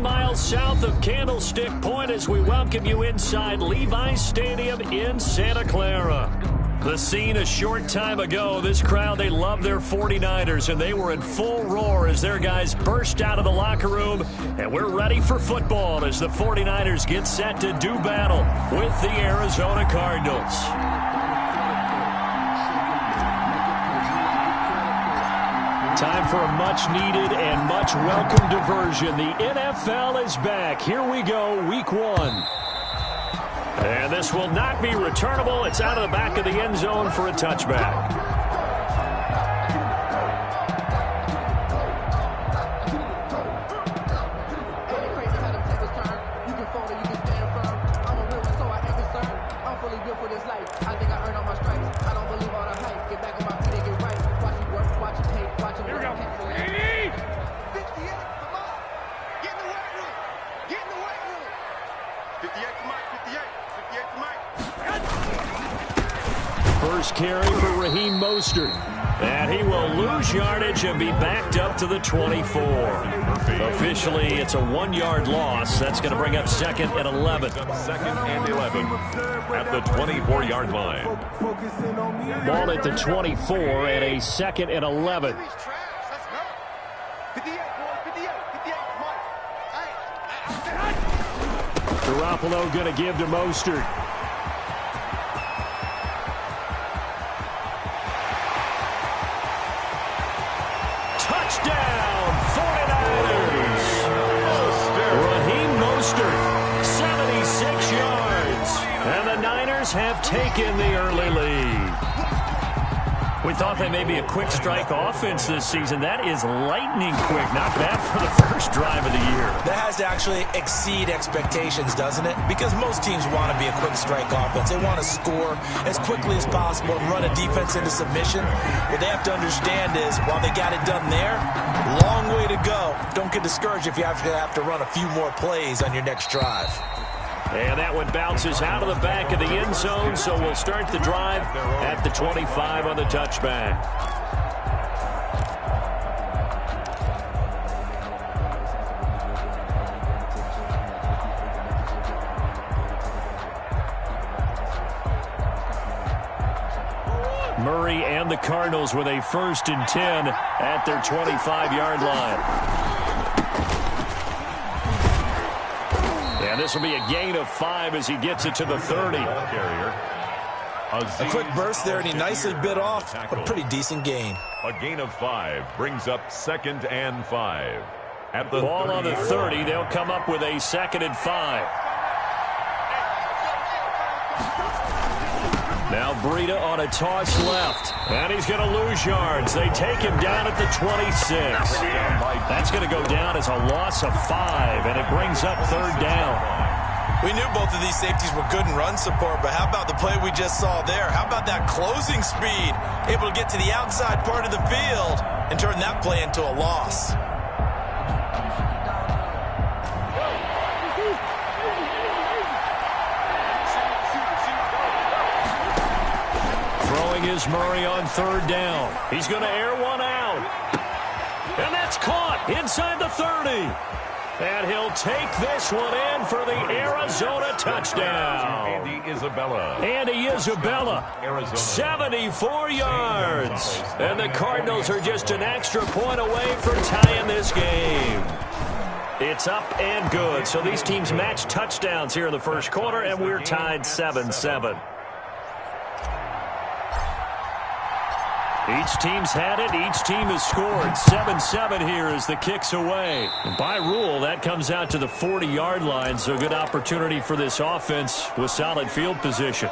miles south of Candlestick Point as we welcome you inside Levi's Stadium in Santa Clara. The scene a short time ago, this crowd, they love their 49ers, and they were in full roar as their guys burst out of the locker room, and we're ready for football as the 49ers get set to do battle with the Arizona Cardinals. Time for a much-needed and much-welcome diversion. The NFL is back. Here we go, Week 1. And this will not be returnable. It's out of the back of the end zone for a touchback. First carry for Raheem Mostert. And he will lose yardage and be backed up to the 24. Officially, it's a 1-yard loss. That's going to bring up second and 11. Second and 11 at the 24-yard line. Ball at the 24 and a second and 11. Garoppolo going to give to Mostert. Touchdown, 49ers. Raheem Mostert, 76 yards. And the Niners have taken the early lead. We thought they may be a quick strike offense this season. That is lightning quick. Not bad for the first drive of the year. That has to actually exceed expectations, doesn't it? Because most teams want to be a quick strike offense. They want to score as quickly as possible and run a defense into submission. What they have to understand is, while they got it done there, long way to go. Don't get discouraged if you have to run a few more plays on your next drive. And that one bounces out of the back of the end zone, so we'll start the drive at the 25 on the touchback. Murray and the Cardinals with a 1st and 10 at their 25-yard line. And this will be a gain of 5 as he gets it to the 30. A quick burst there, and he nicely bit off a pretty decent gain. A gain of 5 brings up 2nd and 5. At the ball on the 30, they'll come up with a 2nd and 5. Now Breida on a toss left, and he's going to lose yards. They take him down at the 26. That's going to go down as a loss of 5, and it brings up 3rd down. We knew both of these safeties were good in run support, but how about the play we just saw there? How about that closing speed? Able to get to the outside part of the field and turn that play into a loss. Is Murray on 3rd down. He's going to air one out. And that's caught inside the 30. And he'll take this one in for the Arizona touchdown. Andy Isabella, 74 yards. And the Cardinals are just an extra point away from tying this game. It's up and good. So these teams match touchdowns here in the first quarter, and we're tied 7-7. Each team's had it. Each team has scored. 7-7 here as the kick's away. By rule, that comes out to the 40-yard line, so good opportunity for this offense with solid field position.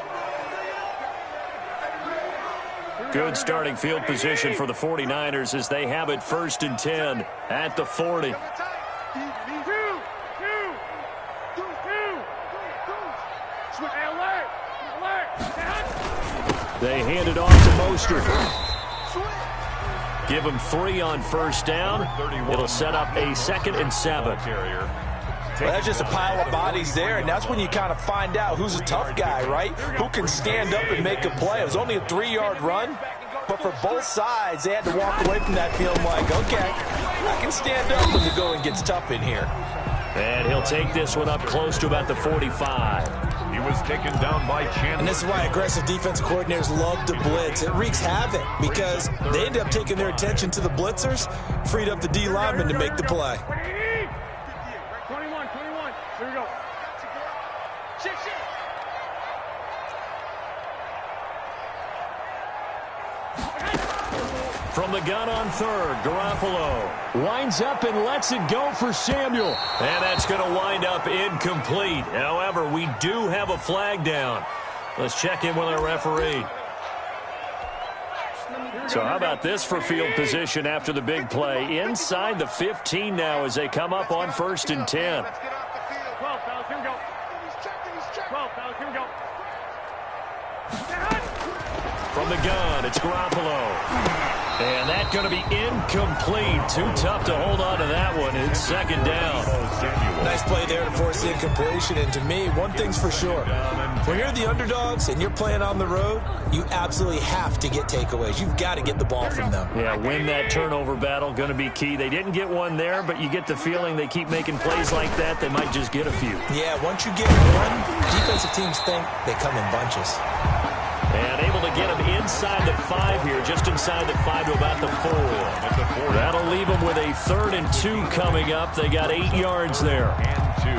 Good starting field position for the 49ers as they have it 1st and 10 at the 40. They hand it off to Mostert. Give him 3 on 1st down. It'll set up a 2nd and 7. Well, that's just a pile of bodies there, and that's when you kind of find out who's a tough guy, right? Who can stand up and make a play. It was only a 3-yard run, but for both sides, they had to walk away from that feeling like, okay, I can stand up when the going gets tough in here. And he'll take this one up close to about the 45. He was taken down by Chandler. And this is why aggressive defense coordinators love to blitz. It wreaks havoc because they end up taking their attention to the blitzers, freed up the D lineman to make the play. 21. Here we go. Shit. From the gun on third, Garoppolo winds up and lets it go for Samuel. And that's going to wind up incomplete. However, we do have a flag down. Let's check in with our referee. So how about this for field position after the big play? Inside the 15 now as they come up on 1st and 10. 12, fellas, here we go. 12, fellas, here we go. From the gun, it's Garoppolo. And that's going to be incomplete. Too tough to hold on to that one. It's 2nd down. Nice play there to force the incompletion. And to me, one thing's for sure. When you're the underdogs and you're playing on the road, you absolutely have to get takeaways. You've got to get the ball from them. Yeah, win that turnover battle, going to be key. They didn't get one there, but you get the feeling they keep making plays like that, they might just get a few. Yeah, once you get one, defensive teams think they come in bunches. And able to get him inside the 5 here, just inside the 5 to about the 4. That'll leave them with a 3rd and 2 coming up. They got 8 yards there. And 2.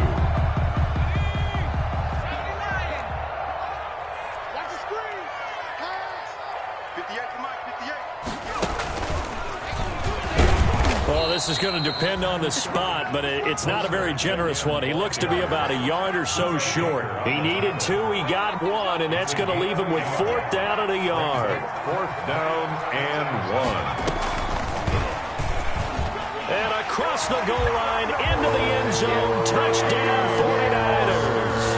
Watch the screen. Pass. 58 for Mike, 58. Well, this is going to depend on the spot, but it's not a very generous one. He looks to be about a yard or so short. He needed 2, he got 1, and that's going to leave him with 4th down and a yard. 4th down and 1. And across the goal line, into the end zone, touchdown 49ers.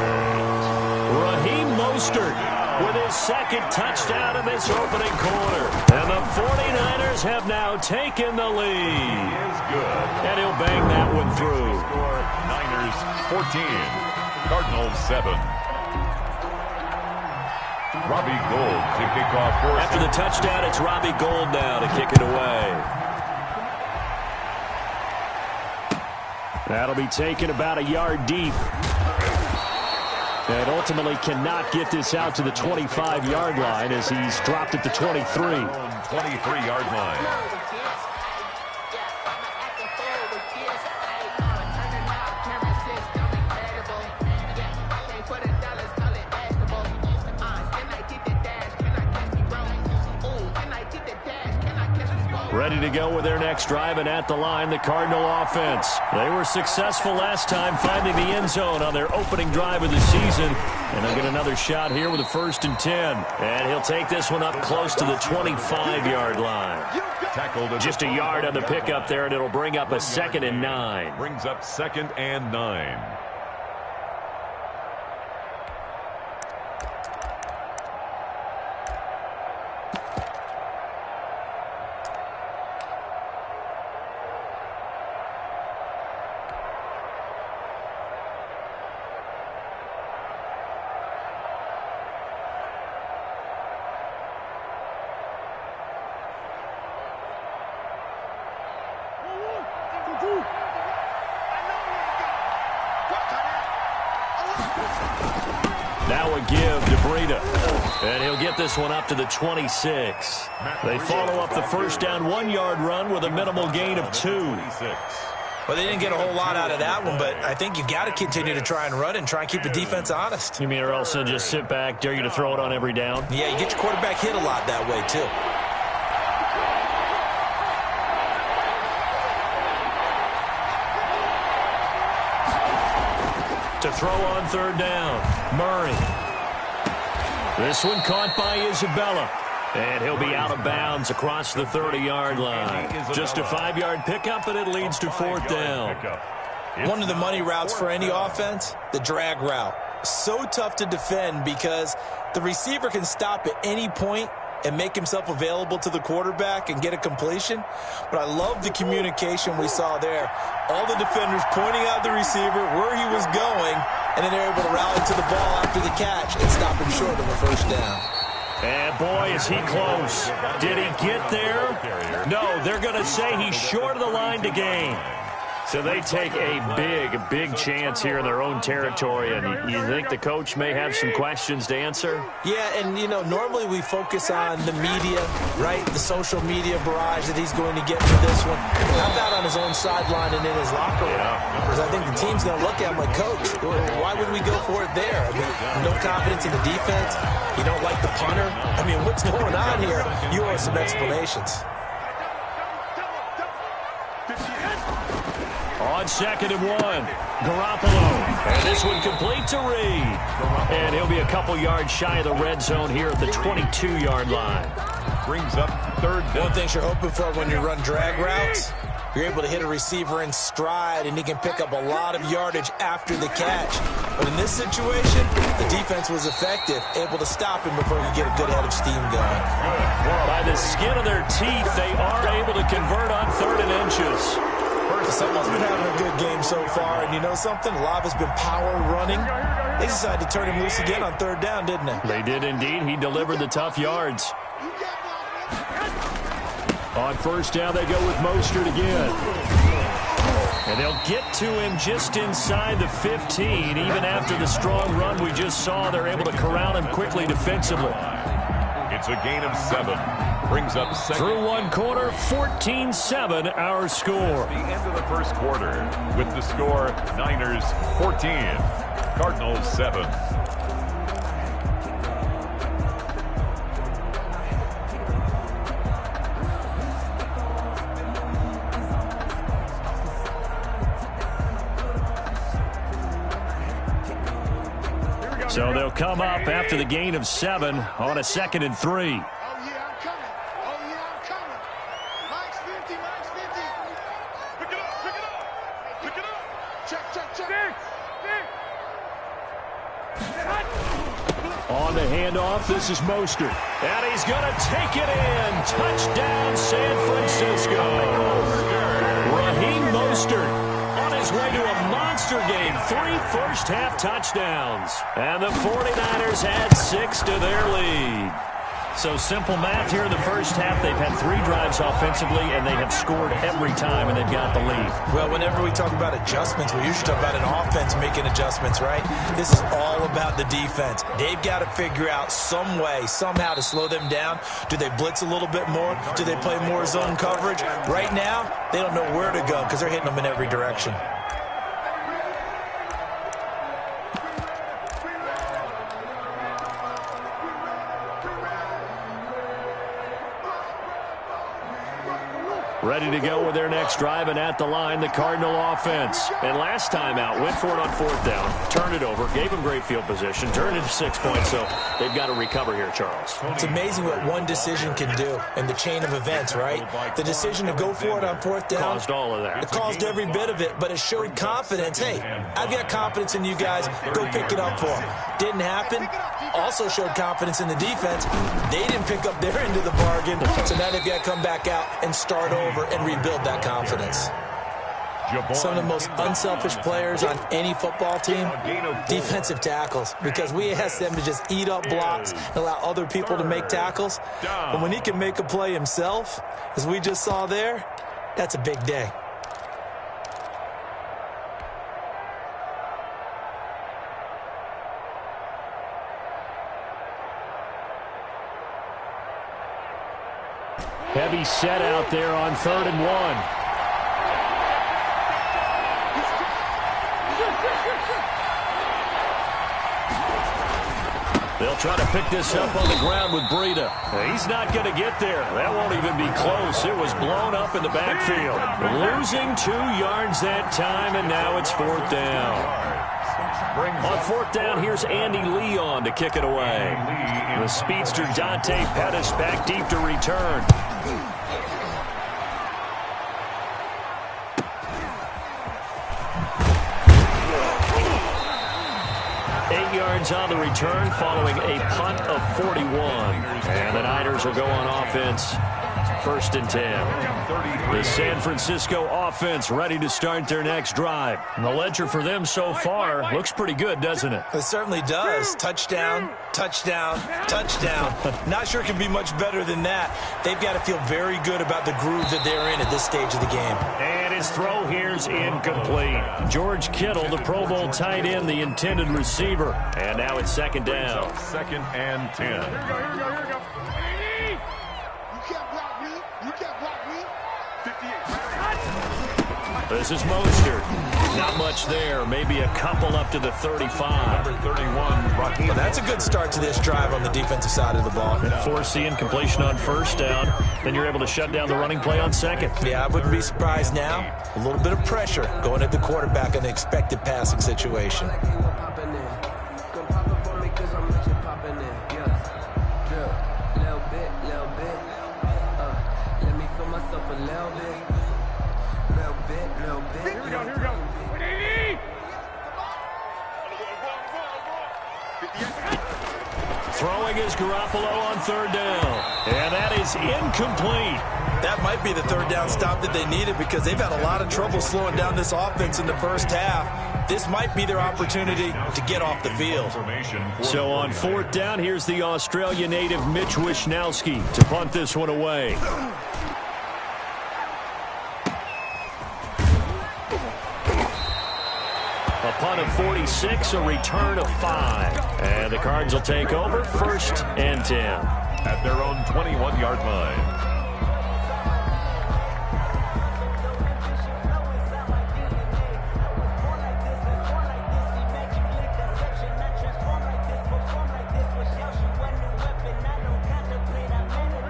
Raheem Mostert with his 2nd touchdown in this opening quarter. And the 49ers have now taken the lead. Is good. And he'll bang that one through. Score Niners 14, Cardinals 7. Robbie Gould to kick off for After the touchdown, it's Robbie Gould now to kick it away. That'll be taken about a yard deep. And ultimately cannot get this out to the 25-yard line as he's dropped at the 23. 23-yard line. Ready to go with their next drive, and at the line, the Cardinal offense. They were successful last time finding the end zone on their opening drive of the season, and they'll get another shot here with a 1st and 10. And he'll take this one up close to the 25-yard line. Tackled Just a yard on the pickup there, and it'll bring up a 2nd and 9. Brings up 2nd and 9. Now a give to Breida. And he'll get this one up to the 26. They follow up the 1st down 1-yard run with a minimal gain of 2. Well, they didn't get a whole lot out of that one, but I think you got to continue to try and run and try and keep the defense honest. You mean or else they'll just sit back, dare you to throw it on every down? Yeah, you get your quarterback hit a lot that way, too. To throw on 3rd down, Murray. This one caught by Isabella. And he'll be out of bounds across the 30-yard line. Just a 5-yard pickup, and it leads to 4th down. One of the money routes for any offense, the drag route. So tough to defend because the receiver can stop at any point and make himself available to the quarterback and get a completion. But I love the communication we saw there. All the defenders pointing out the receiver, where he was going, and then they're able to rally to the ball after the catch and stop him short of a 1st down. And boy, is he close. Did he get there? No, they're going to say he's short of the line to gain. So they take a big chance here in their own territory, and you think the coach may have some questions to answer? Yeah, and, you know, normally we focus on the media, right, the social media barrage that he's going to get for this one. How about on his own sideline and in his locker room? Because I think the team's going to look at him like, Coach, why would we go for it there? I mean, no confidence in the defense. You don't like the punter. I mean, what's going on here? You owe some explanations. On 2nd and 1, Garoppolo. And this one complete to Reed. And he'll be a couple yards shy of the red zone here at the 22-yard line. Brings up 3rd down. One thing you're hoping for when you run drag routes, you're able to hit a receiver in stride, and he can pick up a lot of yardage after the catch. But in this situation, the defense was effective, able to stop him before he get a good head of steam going. By the skin of their teeth, they are able to convert on 3rd and inches. Someone's been having a good game so far, and you know something? A lot has been power running. They decided to turn him loose again on 3rd down, didn't they? They did indeed. He delivered the tough yards. On 1st down, they go with Mostert again. And they'll get to him just inside the 15. Even after the strong run we just saw, they're able to corral him quickly defensively. It's a gain of 7. Brings up 2nd. Through one quarter, 14-7 our score. The end of the 1st quarter with the score Niners 14, Cardinals 7. So they'll come up after the gain of 7 on a 2nd and 3. On the handoff, this is Mostert. And he's going to take it in. Touchdown, San Francisco. Raheem Mostert on his way to a monster game. 3 first-half touchdowns. And the 49ers add 6 to their lead. So simple math here in the first half. They've had 3 drives offensively, and they have scored every time, and they've got the lead. Well, whenever we talk about adjustments, we usually talk about an offense making adjustments, right? This is all about the defense. They've got to figure out some way, somehow to slow them down. Do they blitz a little bit more? Do they play more zone coverage? Right now, they don't know where to go because they're hitting them in every direction. Ready to go with their next drive, and at the line, the Cardinal offense. And last time out, went for it on 4th down, turned it over, gave them great field position, turned it to 6 points, so they've got to recover here, Charles. It's amazing what one decision can do in the chain of events, right? The decision to go for it on 4th down. Caused all of that. It caused every bit of it, but it showed confidence. Hey, I've got confidence in you guys. Go pick it up for them. Didn't happen. Also showed confidence in the defense. They didn't pick up their end of the bargain, so now they've got to come back out and start over and rebuild that confidence. Some of the most unselfish players on any football team, defensive tackles, because we ask them to just eat up blocks and allow other people to make tackles. But when he can make a play himself, as we just saw there, that's a big day. Heavy set out there on 3rd and 1. They'll try to pick this up on the ground with Breida. He's not going to get there. That won't even be close. It was blown up in the backfield. Losing 2 yards that time, and now it's 4th down. On 4th down, here's Andy Leon to kick it away. The speedster Dante Pettis back deep to return. On the return following a punt of 41. And the Niners will go on offense First and 10. The San Francisco offense ready to start their next drive. And the ledger for them so far looks pretty good, doesn't it? It certainly does. Touchdown, touchdown, touchdown. Not sure it can be much better than that. They've got to feel very good about the groove that they're in at this stage of the game. And his throw here's incomplete. George Kittle, the Pro Bowl tight end, the intended receiver. And now it's second down. Second and 10. Here we go. You can't block me. You can't block me. 58. This is Mostert. Not much there. Maybe a couple up to the 35. Number 31, Raheem. Well, that's a good start to this drive on the defensive side of the ball. Force the incompletion on first down. Then you're able to shut down the running play on second. Yeah, I wouldn't be surprised now. A little bit of pressure going at the quarterback in the expected passing situation. Throwing is Garoppolo on third down. And that is incomplete. That might be the third down stop that they needed because they've had a lot of trouble slowing down this offense in the first half. This might be their opportunity to get off the field. So on fourth down, here's the Australia native Mitch Wishnowsky to punt this one away. A punt of 46, a return of 5. And the Cards will take over first and 10. At their own 21-yard line.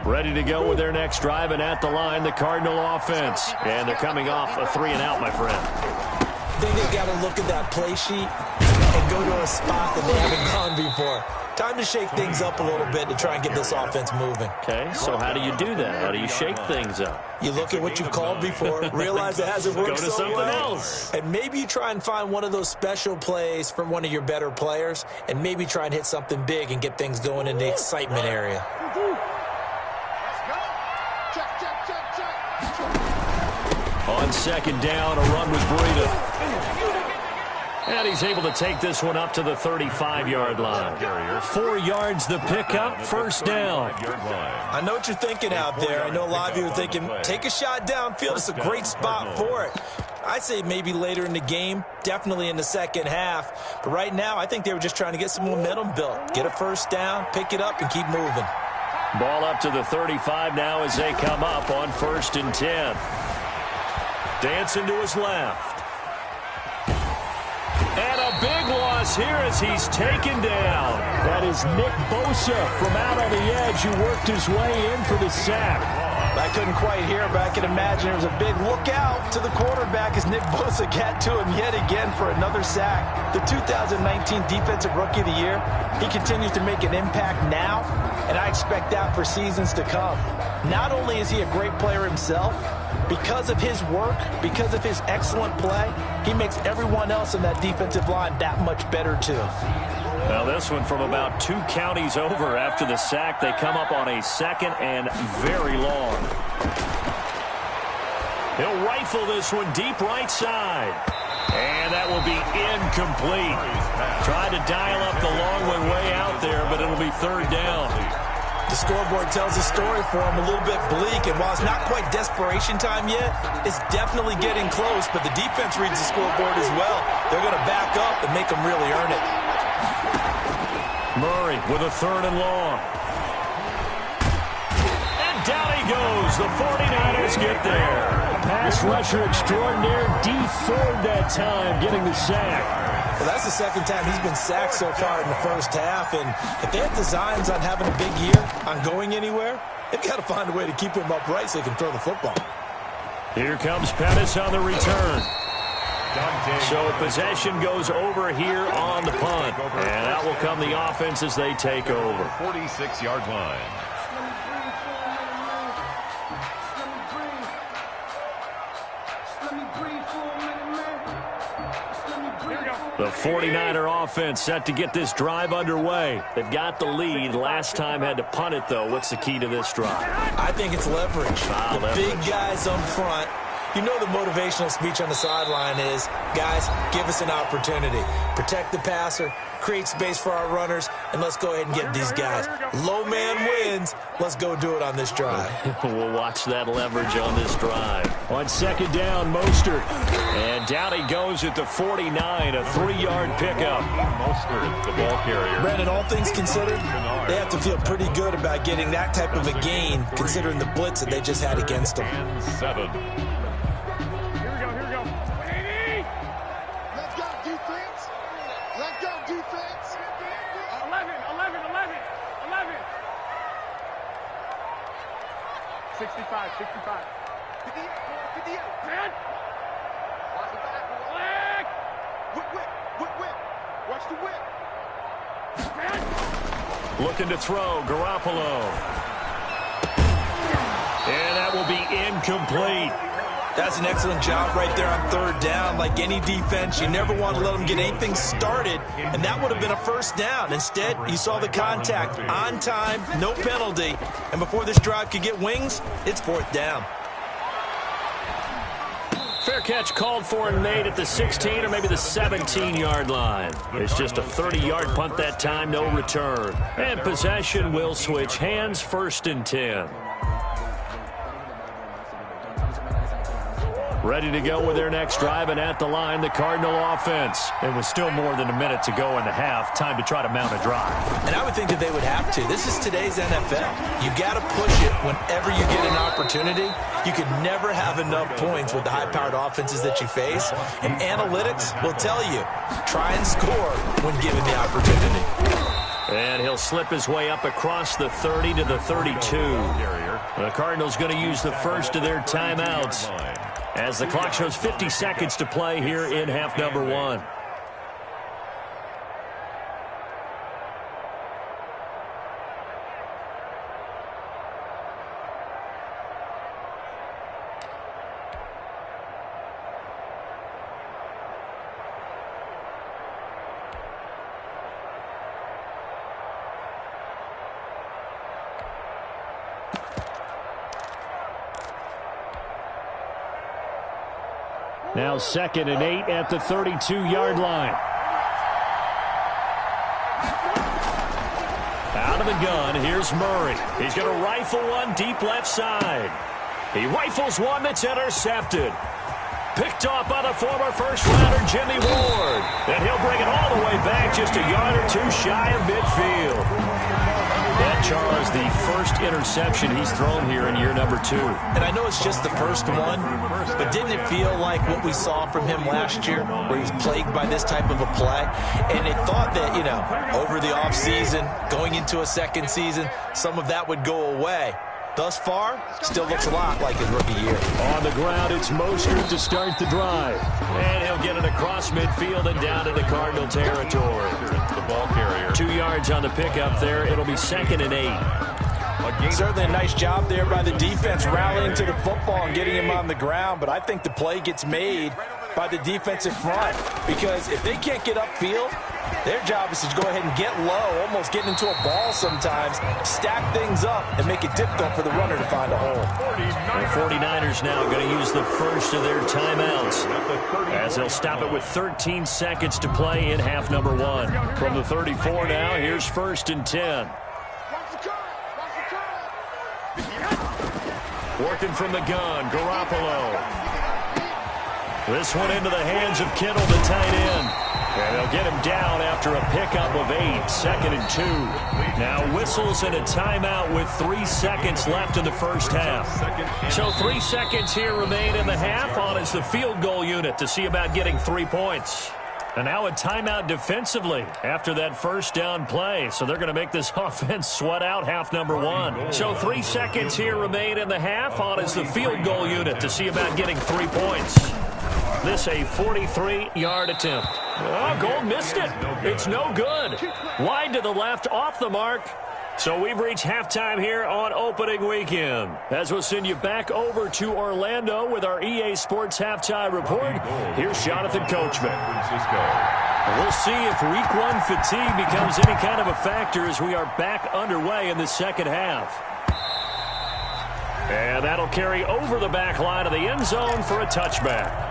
Ready to go with their next drive, and at the line, the Cardinal offense. And they're coming off a 3-and-out, my friend. I think they've got to look at that play sheet and go to a spot that they haven't gone before. Time to shake things up a little bit to try and get this offense moving. Okay, so how do you do that? How do you shake things up? You look at what you've called before, realize it hasn't worked Go to so something well, else. and maybe you try and find one of those special plays from one of your better players, and maybe try and hit something big and get things going in the excitement area. On second down, a run with Breida. And he's able to take this one up to the 35-yard line. 4 yards the pickup, first down. I know what you're thinking out there. I know a lot of you are thinking, take a shot downfield. It's a great spot for it. I'd say maybe later in the game, definitely in the second half. But right now, I think they were just trying to get some momentum built. Get a first down, pick it up, and keep moving. Ball up to the 35 now as they come up on first and 10. Dancing to his left. And a big loss here as he's taken down. That is Nick Bosa from out on the edge who worked his way in for the sack. I couldn't quite hear, but I can imagine there was a big look out to the quarterback as Nick Bosa got to him yet again for another sack. The 2019 Defensive Rookie of the Year, he continues to make an impact now, and I expect that for seasons to come. Not only is he a great player himself, because of his work, because of his excellent play, he makes everyone else in that defensive line that much better too. Now this one from about 2 counties over after the sack. They come up on a second and very long. He'll rifle this one deep right side. And that will be incomplete. Tried to dial up the long one way out there, but it'll be third down. The scoreboard tells a story for him, a little bit bleak, and while it's not quite desperation time yet, it's definitely getting close, but the defense reads the scoreboard as well. They're going to back up and make them really earn it. Murray with a third and long. And down he goes. The 49ers get there. Pass rusher extraordinaire, D Ford that time, getting the sack. Well, that's the second time he's been sacked so far in the first half, and if they have designs on having a big year, on going anywhere, they've got to find a way to keep him upright so they can throw the football. Here comes Pettis on the return. So possession goes over here on the punt, and that will come the offense as they take over. 46-yard line. The 49er offense set to get this drive underway. They've got the lead. Last time had to punt it, though. What's the key to this drive? I think it's leverage. Big guys up front. You know the motivational speech on the sideline is, guys, give us an opportunity. Protect the passer, create space for our runners, and let's go ahead and get these guys. Low man wins. Let's go do it on this drive. We'll watch that leverage on this drive. On second down, Mostert. And down he goes at the 49, a 3-yard pickup. Mostert, the ball carrier. Brandon, all things considered, they have to feel pretty good about getting that type of a gain, considering the blitz that they just had against them. And 7. Let's go, defense. 11. 65. 58. Man. Watch the back. Whip. Watch the whip. Man. Looking to throw, Garoppolo. And that will be incomplete. That's an excellent job right there on third down. Like any defense, you never want to let them get anything started, and that would have been a first down. Instead, you saw the contact on time, no penalty, and before this drive could get wings, it's fourth down. Fair catch called for and made at the 16 or maybe the 17-yard line. It's just a 30-yard punt that time, no return. And possession will switch hands, 1st and 10. Ready to go with their next drive, and at the line, the Cardinal offense. It was still more than a minute to go in the half. Time to try to mount a drive. And I would think that they would have to. This is today's NFL. You got to push it whenever you get an opportunity. You can never have enough points with the high-powered offenses that you face. And analytics will tell you, try and score when given the opportunity. And he'll slip his way up across the 30 to the 32. The Cardinals going to use the first of their timeouts as the clock shows 50 seconds to play here in half number 1. Now 2nd and 8 at the 32-yard line. Out of the gun, here's Murray. He's going to rifle one deep left side. He rifles one that's intercepted. Picked off by the former first-rounder Jimmy Ward. And he'll bring it all the way back just a yard or two shy of midfield. And Charles, the first interception he's thrown here in year number 2. And I know it's just the first one, but didn't it feel like what we saw from him last year, where he was plagued by this type of a play? And it thought that, you know, over the offseason, going into a second season, some of that would go away. Thus far, still looks a lot like his rookie year. On the ground, it's Mostert to start the drive. And he'll get it across midfield and down into Cardinal territory. The ball carrier. 2 yards on the pickup there. It'll be 2nd and 8. Certainly a nice job there by the defense rallying to the football and getting him on the ground. But I think the play gets made by the defensive front, because if they can't get upfield, their job is to go ahead and get low, almost getting into a ball sometimes, stack things up, and make it difficult for the runner to find a hole. The 49ers now going to use the first of their timeouts, as they'll stop it with 13 seconds to play in half number 1. From the 34 now, here's 1st and 10. Working from the gun, Garoppolo. This one into the hands of Kittle, the tight end. And they'll get him down after a pickup of 8, 2nd and 2. Now whistles and a timeout with 3 seconds left in the first half. So 3 seconds here remain in the half. On is the field goal unit to see about getting 3 points. And now a timeout defensively after that first down play. So they're going to make this offense sweat out half number 1. So 3 seconds here remain in the half. On is the field goal unit to see about getting 3 points. This a 43-yard attempt. Oh, Gold missed it. It's no good. Wide to the left, off the mark. So we've reached halftime here on opening weekend. As we'll send you back over to Orlando with our EA Sports Halftime Report, here's Jonathan Coachman. We'll see if Week 1 fatigue becomes any kind of a factor as we are back underway in the second half. And that'll carry over the back line of the end zone for a touchback.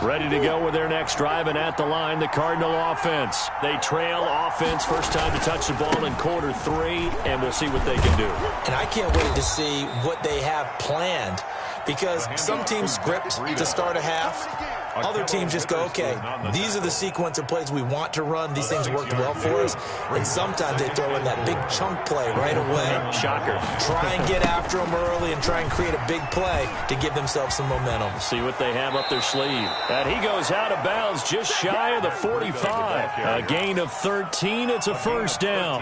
Ready to go with their next drive, and at the line, the Cardinal offense. They trail offense, first time to touch the ball in quarter 3, and we'll see what they can do. And I can't wait to see what they have planned, because some teams script to start a half. Other teams just go, okay, these are the sequence of plays we want to run. These things worked well for us. And sometimes they throw in that big chunk play right away. Shocker. Try and get after them early and try and create a big play to give themselves some momentum. See what they have up their sleeve. And he goes out of bounds just shy of the 45. A gain of 13. It's a first down.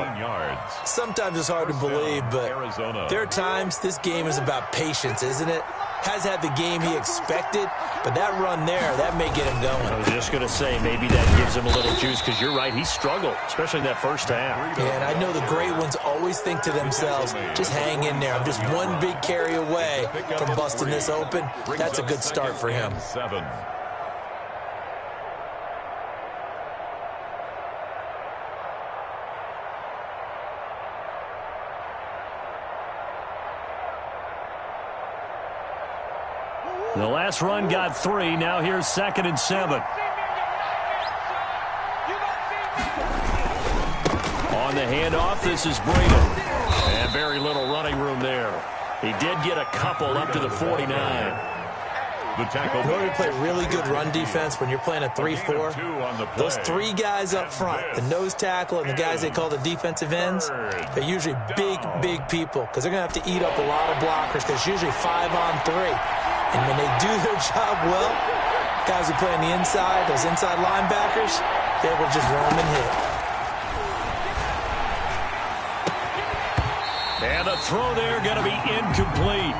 Sometimes it's hard to believe, but there are times this game is about patience, isn't it? Has had the game he expected, but that run there, that may get him going. I was just going to say, maybe that gives him a little juice, because you're right, he struggled, especially in that first half. Yeah, and I know the great ones always think to themselves, just hang in there. I'm just one big carry away from busting this open. That's a good start for him. The last run got 3. Now here's 2nd and 7. On the handoff, this is Breeden. And very little running room there. He did get a couple up to the 49. In order to play really good run defense when you're playing a 3-4, those 3 guys up front, the nose tackle and the guys they call the defensive ends, they're usually big people, because they're going to have to eat up a lot of blockers, because it's usually 5 on 3. And when they do their job well, guys who play on the inside, those inside linebackers, they will just roam and hit. And the throw there going to be incomplete.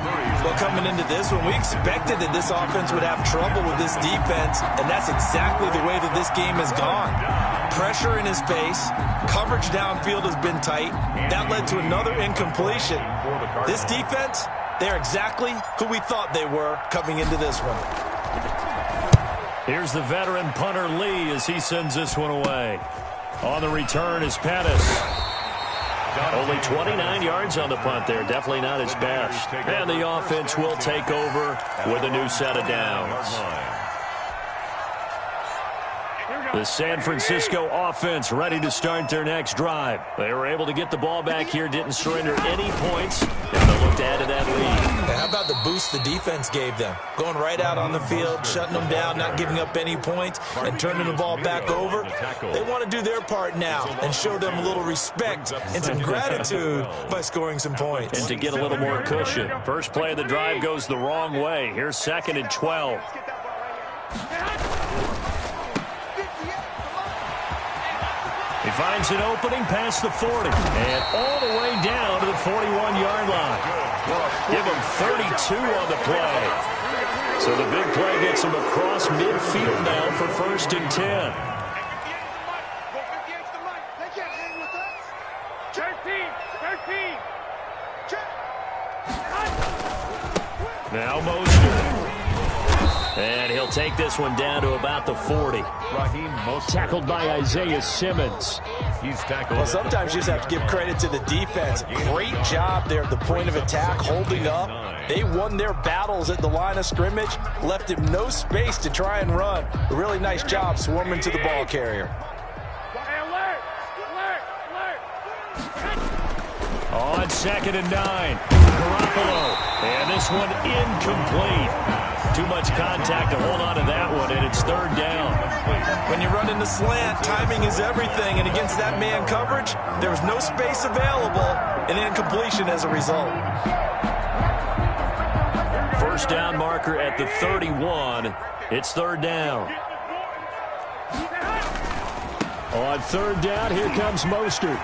Well, coming into this one, we expected that this offense would have trouble with this defense, and that's exactly the way that this game has gone. Pressure in his face, coverage downfield has been tight. That led to another incompletion. This defense, they're exactly who we thought they were coming into this one. Here's the veteran punter Lee as he sends this one away. On the return is Pettis. Only 29 yards on the punt there. Definitely not his best. And the offense will take over with a new set of downs. The San Francisco offense ready to start their next drive. They were able to get the ball back here, didn't surrender any points, and they'll look to add to that lead. How about the boost the defense gave them? Going right out on the field, shutting them down, not giving up any points, and turning the ball back over. They want to do their part now and show them a little respect and some gratitude by scoring some points. And to get a little more cushion. First play of the drive goes the wrong way. Here's 2nd and 12. He finds an opening past the 40 and all the way down to the 41-yard line. Give him 32 on the play. So the big play gets him across midfield now for 1st and 10. Now Mostert. And he'll take this one down to about the 40. Tackled by Isaiah Simmons. He's tackled. Well, sometimes you just have to give credit to the defense. Great job there at the point of attack, holding up. They won their battles at the line of scrimmage, left him no space to try and run. A really nice job swarming to the ball carrier. On 2nd and 9, Garoppolo. And this one incomplete. Too much contact to hold on to that one, and it's 3rd down. When you run in the slant, timing is everything, and against that man coverage, there was no space available, and incompletion as a result. First down marker at the 31. It's 3rd down. On 3rd down, here comes Mostert.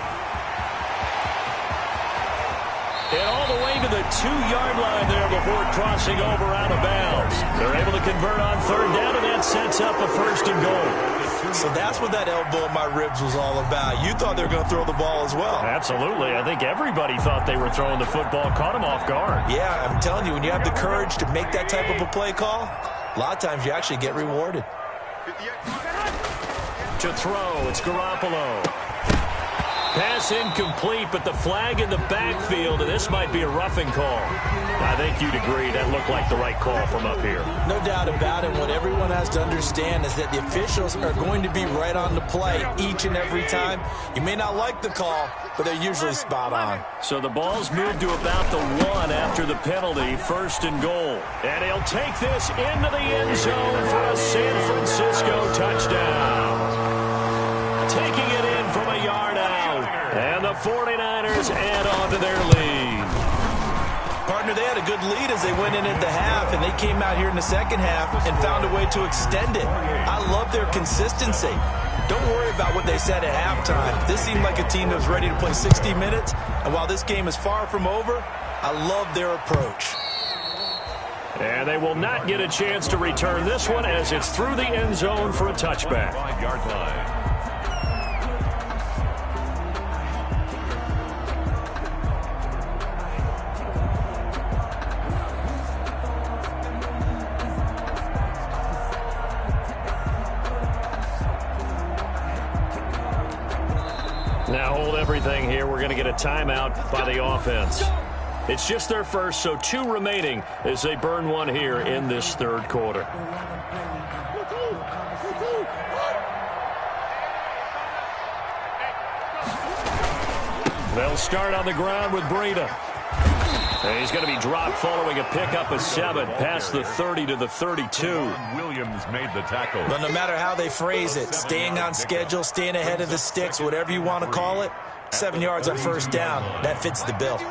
And all the way to the 2-yard line there before crossing over out of bounds. They're able to convert on third down, and that sets up a 1st and goal. So that's what that elbow in my ribs was all about. You thought they were going to throw the ball as well. Absolutely. I think everybody thought they were throwing the football, caught him off guard. Yeah, I'm telling you, when you have the courage to make that type of a play call, a lot of times you actually get rewarded. To throw, it's Garoppolo. Pass incomplete, but the flag in the backfield, and this might be a roughing call. I think you'd agree that looked like the right call from up here. No doubt about it. What everyone has to understand is that the officials are going to be right on the play each and every time. You may not like the call, but they're usually spot on. So the ball's moved to about the 1 after the penalty, 1st and goal. And he'll take this into the end zone for a San Francisco touchdown. Taking it in from a yard out. And the 49ers add on to their lead. Partner, they had a good lead as they went in at the half, and they came out here in the second half and found a way to extend it. I love their consistency. Don't worry about what they said at halftime. This seemed like a team that was ready to play 60 minutes, and while this game is far from over, I love their approach. And they will not get a chance to return this one as it's through the end zone for a touchback. 5-yard line. Now hold everything here. We're going to get a timeout by the offense. It's just their first, so 2 remaining as they burn one here in this 3rd quarter. They'll start on the ground with Breida. And he's going to be dropped following a pickup of 7 past the 30 to the 32. Williams made the tackle. But no matter how they phrase it, staying on schedule, staying ahead of the sticks, whatever you want to call it, 7 yards on 1st down, that fits the bill.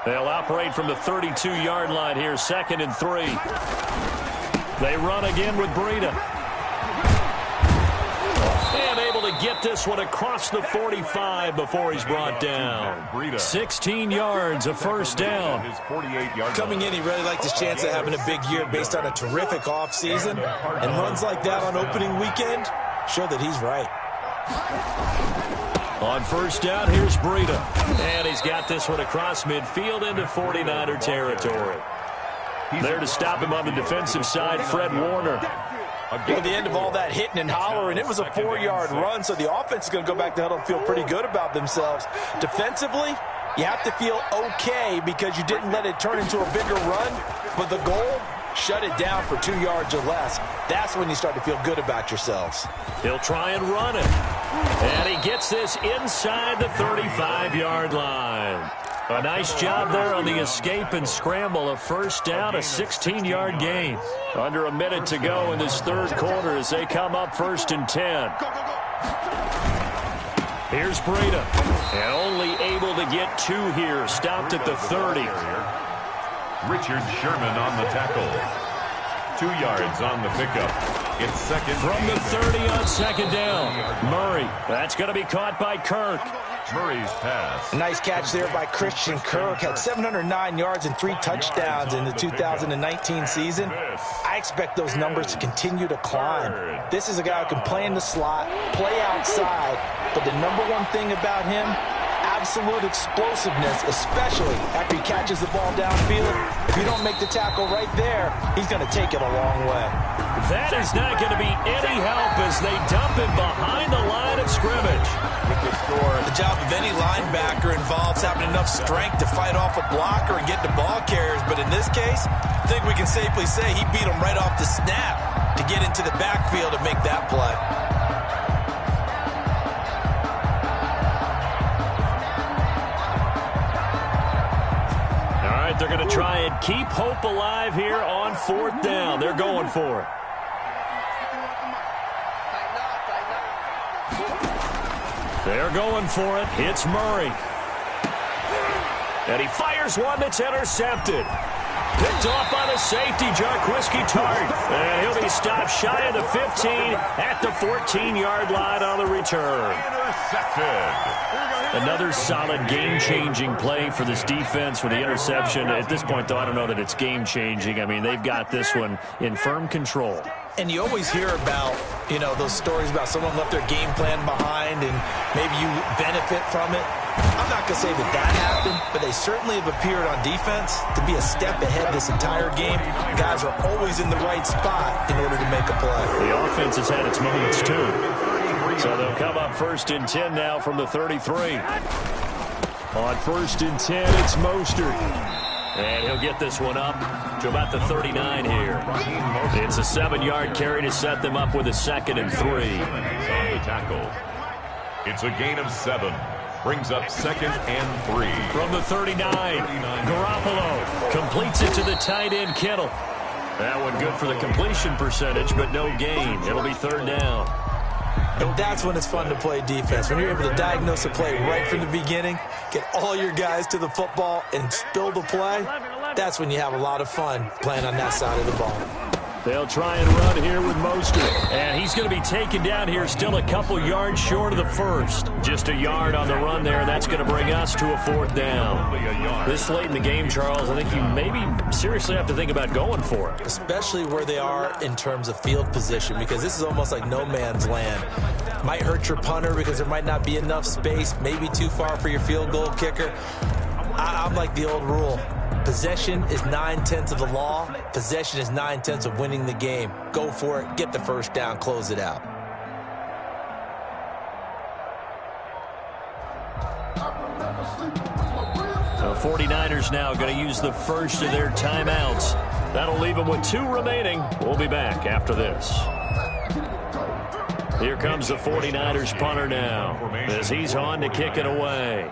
They'll operate from the 32-yard line here, 2nd and 3. They run again with Breida. And able to get this one across the 45 before he's brought down. 16 yards, a 1st down. Coming in, he really liked his chance of having a big year based on a terrific offseason. And runs like that on opening weekend show that he's right. On 1st down, here's Breida. And he's got this one across midfield into 49er territory. There to stop him on the defensive side, Fred Warner. At the end of all that hitting and hollering, it was a 4-yard run, so the offense is going to go back to huddle and feel pretty good about themselves. Defensively, you have to feel okay because you didn't let it turn into a bigger run, but the goal, shut it down for 2 yards or less. That's when you start to feel good about yourselves. He'll try and run it. And he gets this inside the 35-yard line. A nice job there on the escape and scramble. A 1st down, a 16-yard gain. Under a minute to go in this 3rd quarter as they come up 1st and 10. Here's Breida. And only able to get 2 here. Stopped at the 30. Richard Sherman on the tackle. 2 yards on the pickup. It's 2nd. From the 30 on 2nd down. Murray. That's going to be caught by Kirk. Murray's pass. A nice catch there by Christian Kirk. Had 709 yards and 3 touchdowns in the 2019 season. I expect those numbers to continue to climb. This is a guy who can play in the slot, play outside, but the #1 thing about him, absolute explosiveness, especially after he catches the ball downfield. If you don't make the tackle right there, he's going to take it a long way. That is not going to be any help as they dump him behind the line of scrimmage. With the score. The job of any linebacker involves having enough strength to fight off a blocker and get the ball carriers, but in this case, I think we can safely say he beat him right off the snap to get into the backfield and make that play. They're going to try and keep hope alive here on 4th down. They're going for it. They're going for it. It's Murray. And he fires one that's intercepted. Picked off by the safety, Jarquiski Tart. And he'll be stopped shy of the 15 at the 14-yard line on the return. Another solid game-changing play for this defense with the interception. At this point, though, I don't know that it's game-changing. I mean, they've got this one in firm control. And you always hear about, you know, those stories about someone left their game plan behind and maybe you benefit from it. I'm not going to say that that happened, but they certainly have appeared on defense to be a step ahead this entire game. Guys are always in the right spot in order to make a play. The offense has had its moments, too. So they'll come up 1st and 10 now from the 33. On 1st and 10, it's Mostert. And he'll get this one up to about the 39 here. It's a 7-yard carry to set them up with a 2nd and 3. On the tackle. It's a gain of 7. Brings up 2nd and 3. From the 39, Garoppolo completes it to the tight end, Kittle. That one good for the completion percentage, but no gain. It'll be 3rd down. And that's when it's fun to play defense. When you're able to diagnose a play right from the beginning, get all your guys to the football and spill the play, that's when you have a lot of fun playing on that side of the ball. They'll try and run here with Mostert. And he's going to be taken down here still a couple yards short of the 1st. Just a yard on the run there, and that's going to bring us to a 4th down. This late in the game, Charles, I think you maybe seriously have to think about going for it. Especially where they are in terms of field position, because this is almost like no man's land. Might hurt your punter because there might not be enough space, maybe too far for your field goal kicker. I'm like the old rule. Possession is 9/10 of the law. Possession is 9/10 of winning the game. Go for it. Get the 1st down. Close it out. The 49ers now going to use the first of their timeouts. That'll leave them with 2 remaining. We'll be back after this. Here comes the 49ers punter now as he's on to kick it away.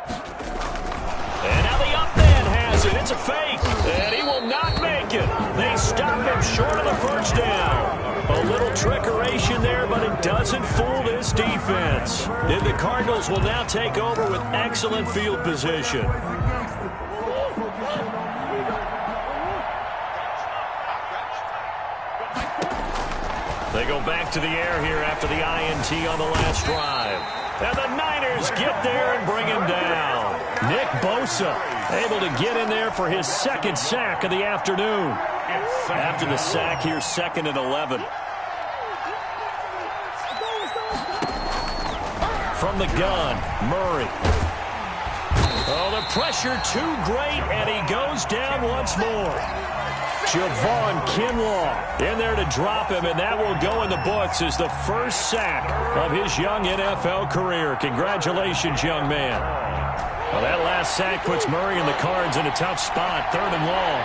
And now the up man has it. It's a fake. And he will not make it. They stop him short of the 1st down. A little trickeration there, but it doesn't fool this defense. And the Cardinals will now take over with excellent field position. They go back to the air here after the INT on the last drive. And the Niners get there and bring him down. Nick Bosa able to get in there for his 2nd sack of the afternoon. After the sack here, 2nd and 11. From the gun, Murray. Oh, the pressure too great, and he goes down once more. Javon Kinlaw in there to drop him, and that will go in the books as the 1st sack of his young NFL career. Congratulations, young man. Well, that last sack puts Murray and the Cards in a tough spot, 3rd and long.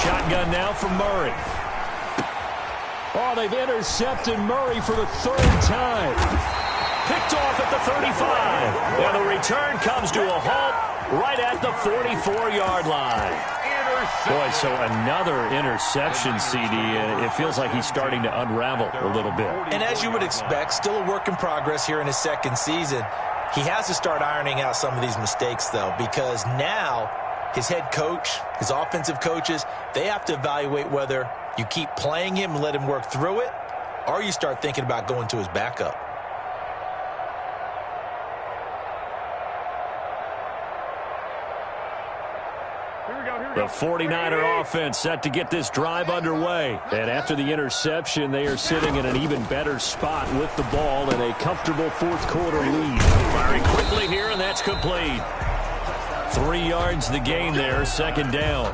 Shotgun now from Murray. Oh, they've intercepted Murray for the 3rd time. Picked off at the 35. And the return comes to a halt right at the 44-yard line. Boy, so another interception, CD. It feels like he's starting to unravel a little bit. And as you would expect, still a work in progress here in his 2nd season. He has to start ironing out some of these mistakes, though, because now his head coach, his offensive coaches, they have to evaluate whether you keep playing him and let him work through it, or you start thinking about going to his backup. The 49er offense set to get this drive underway. And after the interception, they are sitting in an even better spot with the ball and a comfortable 4th quarter lead. Firing quickly here, and that's complete. 3 yards the gain there, 2nd down.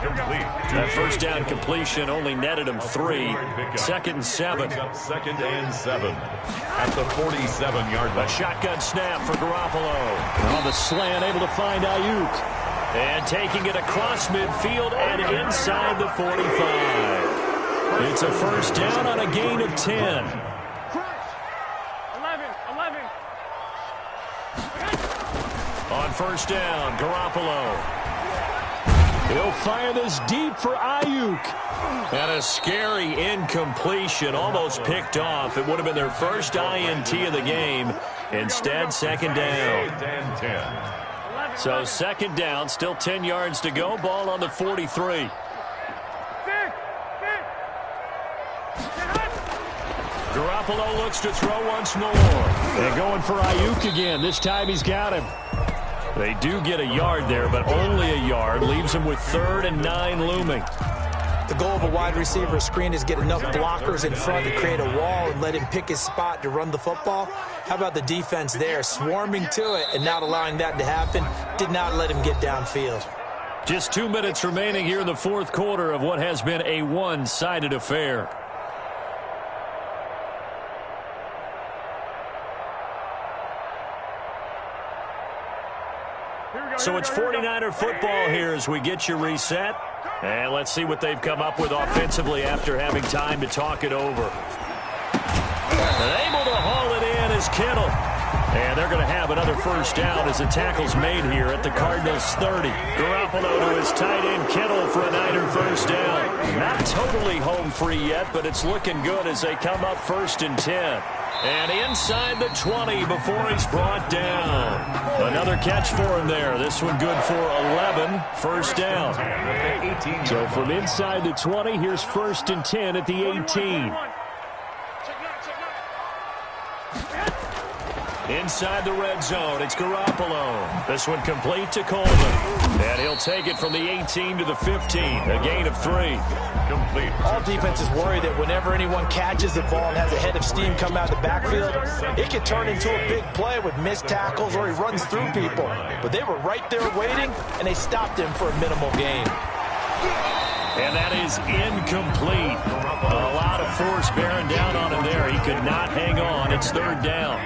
That 1st down completion only netted him 3. 2nd and 7. 2nd and 7 at the 47-yard line. A shotgun snap for Garoppolo. On the slant, able to find Ayuk. And taking it across midfield and inside the 45. It's a 1st down on a gain of 10. 11. On 1st down, Garoppolo. He'll fire this deep for Ayuk. And a scary incompletion, almost picked off. It would have been their 1st INT of the game. Instead, 2nd down. 2nd and 10. So second down, still 10 yards to go. Ball on the 43. Garoppolo looks to throw once more. And going for Ayuk again. This time he's got him. They do get a yard there, but only a yard. Leaves him with 3rd and 9 looming. The goal of a wide receiver screen is get enough blockers in front to create a wall and let him pick his spot to run the football. How about the defense there, swarming to it and not allowing that to happen? Did not let him get downfield. Just 2 minutes remaining here in the fourth quarter of what has been a one-sided affair. So it's 49er football here as we get you reset. And let's see what they've come up with offensively after having time to talk it over. And able to haul it in is Kittle. And they're going to have another first down as the tackle's made here at the Cardinals' 30. Garoppolo to his tight end Kittle for a Niner first down. Not totally home free yet, but it's looking good as they come up 1st and 10. And inside the 20 before he's brought down. Another catch for him there. This one good for 11. First down. So from inside the 20, here's 1st and 10 at the 18. Inside the red zone, it's Garoppolo. This one complete to Coleman. And he'll take it from the 18 to the 15. A gain of 3. Complete. All defenses worry that whenever anyone catches the ball and has a head of steam come out of the backfield, it can turn into a big play with missed tackles or he runs through people. But they were right there waiting, and they stopped him for a minimal gain. And that is incomplete. A lot of force bearing down on him there. He could not hang on. It's 3rd down.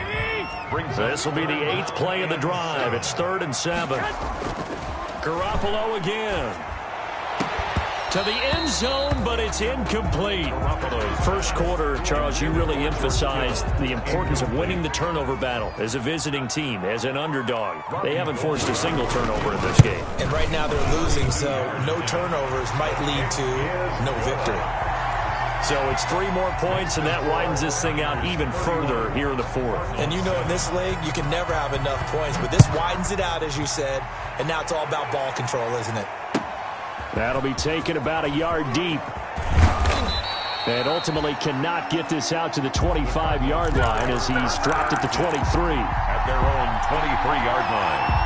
This will be the 8th play of the drive. It's 3rd and 7. Garoppolo again. To the end zone, but it's incomplete. First quarter, Charles, you really emphasized the importance of winning the turnover battle as a visiting team, as an underdog. They haven't forced a single turnover in this game. And right now they're losing, so no turnovers might lead to no victory. So it's 3 more points, and that widens this thing out even further here in the 4th. And you know in this league, you can never have enough points, but this widens it out, as you said, and now it's all about ball control, isn't it? That'll be taken about a yard deep. And ultimately cannot get this out to the 25-yard line as he's dropped at the 23. At their own 23-yard line.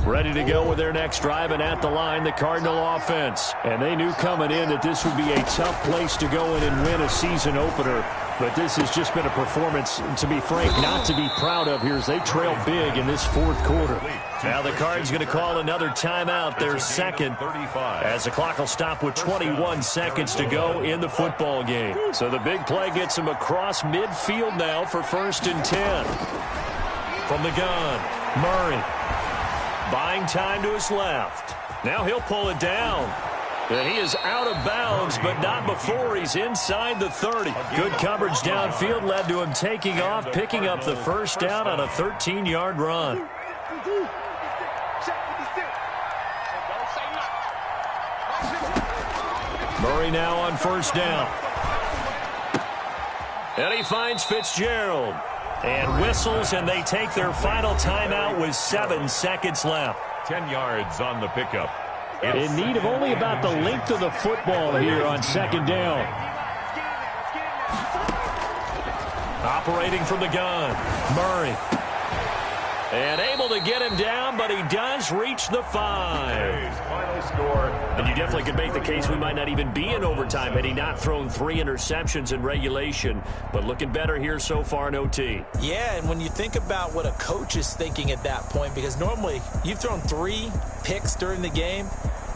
Ready to go with their next drive, and at the line, the Cardinal offense. And they knew coming in that this would be a tough place to go in and win a season opener. But this has just been a performance, to be frank, not to be proud of here as they trail big in this fourth quarter. Now the Cards going to call another timeout, their second, as the clock will stop with 21 seconds to go in the football game. So the big play gets them across midfield now for 1st and 10. From the gun, Murray. Buying time to his left. Now he'll pull it down. And he is out of bounds, but not before he's inside the 30. Good coverage downfield led to him taking off, picking up the first down on a 13-yard run. Murray now on first down. And he finds Fitzgerald. And whistles, and they take their final timeout with 7 seconds left. 10 yards on the pickup. In need of only about the length of the football here on second down. Operating from the gun, Murray. And able to get him down, but he does reach the 5. Final score. And you definitely could make the case we might not even be in overtime had he not thrown 3 interceptions in regulation. But looking better here so far in OT. Yeah, and when you think about what a coach is thinking at that point, because normally you've thrown 3 picks during the game,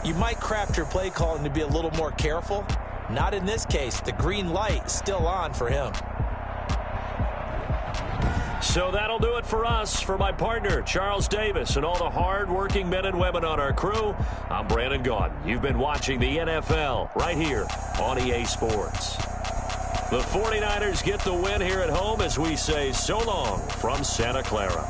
you might craft your play calling to be a little more careful. Not in this case. The green light is still on for him. So that'll do it for us. For my partner, Charles Davis, and all the hard-working men and women on our crew, I'm Brandon Gaudin. You've been watching the NFL right here on EA Sports. The 49ers get the win here at home as we say so long from Santa Clara.